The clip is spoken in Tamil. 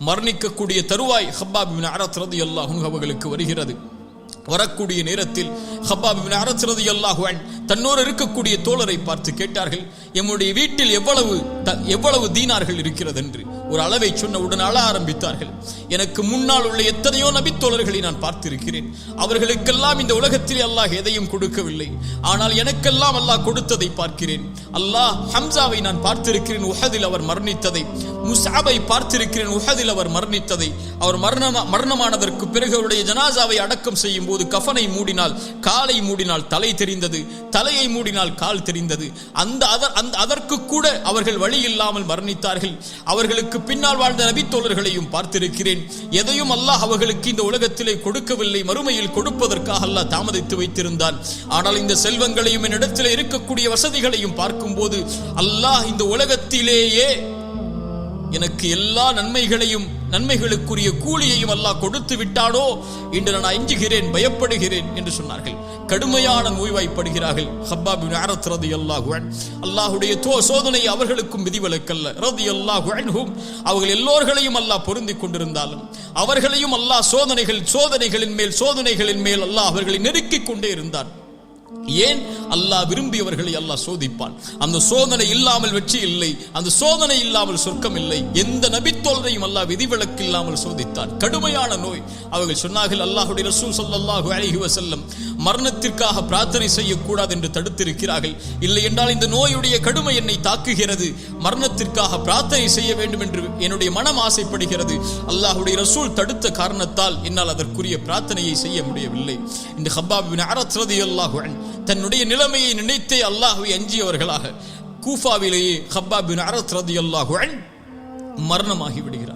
மரணிக்கக்கூடிய தருவாய் ஹப்பாப் இப்னு அரத் ரலியல்லாஹு அன்ஹு அவர்களுக்கு வருகிறது. வரக்கூடிய நேரத்தில் ஹப்பாப் இப்னு அரத் ரலியல்லாஹு அன்ஹு தன்னோடு இருக்கக்கூடிய தோழரை பார்த்து கேட்டார்கள், எம்முடைய வீட்டில் எவ்வளவு தீனார்கள் இருக்கிறது என்று. ஒரு அளவை சொன்ன உடன் அழ ஆரம்பித்தார்கள். எனக்கு முன்னால் உள்ள எத்தனையோ நபித்தோழர்களை நான் பார்த்திருக்கிறேன். அவர்களுக்கெல்லாம் இந்த உலகத்தில் அல்லாஹ் எதையும் கொடுக்கவில்லை. ஆனால் எனக்கெல்லாம் அல்லாஹ் கொடுத்ததை பார்க்கிறேன். அல்லாஹ் ஹம்சாவை நான் பார்த்திருக்கிறேன், உஹதில் அவர் மரணித்ததை. முஸ்அபை பார்த்திருக்கிறேன், உஹதில் அவர் மரணித்ததை. அவர் மரணமானதற்கு பிறகு அவருடைய ஜனாசாவை அடக்கம் செய்யும் போது கஃபனை மூடினால் காலை மூடினால் தலை தெரிந்தது, தலையை மூடினால் கால் தெரிந்தது. அதற்கு கூட அவர்கள் வழி இல்லாமல் மரணித்தார்கள். அவர்களுக்கு பின்னால் வாழ்ந்த நபித்தோழர்களையும் பார்த்திருக்கிறேன். எதையும் அல்லாஹ் அவர்களுக்கு இந்த உலகத்திலே கொடுக்கவில்லை, மறுமையில் கொடுப்பதற்காக அல்லாஹ் தாமதித்து வைத்திருந்தான். ஆனால் இந்த செல்வங்களையும் என்னிடத்தில் இருக்கக்கூடிய வசதிகளையும் பார்க்கும் போது அல்லாஹ் இந்த உலகத்திலேயே எனக்கு எல்லா நன்மைகளுக்குரிய கூலியையும் அல்லாஹ் கொடுத்து விட்டானோ என்று நான் அஞ்சுகிறேன், பயப்படுகிறேன் என்று சொன்னார்கள். கடுமையான நோய்வாய்ப்படுகிறார்கள். ஹப்பாப் இப்னு அரத் ரலியல்லாஹு அன்ஹு. அல்லாஹ்வுடைய சோதனை அவர்களுக்கும் விதிவிலக்கல்ல. ரலியல்லாஹு அன்ஹும் அவர்கள் எல்லோர்களையும் அல்லாஹ் பொருந்திக் கொண்டிருந்தாலும் அவர்களையும் அல்லாஹ் சோதனைகளின் மேல் அல்லாஹ் அவர்களை நெருக்கிக் கொண்டே இருந்தார். ஏன்? அல்லாஹ் விரும்பியவர்களை அல்லாஹ் சோதிப்பான். அந்த சோதனை இல்லாமல் வெற்றி இல்லை, அந்த சோதனை இல்லாமல் சொர்க்கம் இல்லை. எந்த நபித்தோழரையும் அல்லாஹ் விதிவிலக்கு இல்லாமல் சோதித்தான். கடுமையான நோய். அவர்கள் சொன்னார்கள், அல்லாஹ்வுடைய ரசூல் ஸல்லல்லாஹு அலைஹி வஸல்லம் மரணத்திற்காக பிரார்த்தனை செய்யக்கூடாது என்று தடுத்திருக்கிறார்கள். இல்லை என்றால் இந்த நோயுடைய கடுமை என்னை தாக்குகிறது, மரணத்திற்காக பிரார்த்தனை செய்ய வேண்டும் என்று என்னுடைய மனம் ஆசைப்படுகிறது. அல்லாஹ்வுடைய ரசூல் தடுத்த காரணத்தால் என்னால் அதற்குரிய பிரார்த்தனையை செய்ய முடியவில்லை. இந்த ஹப்பாப் இப்னு அரத் ரலியல்லாஹு அன்ஹு தன்னுடைய நிலைமையை நினைத்தே அல்லாஹ்வை அஞ்சியவர்களாக கூஃபாவிலேயே ஹப்பாப் இப்னு அரத் ரலியல்லாஹு அன்ஹு மரணமாகி விடுகிறார்.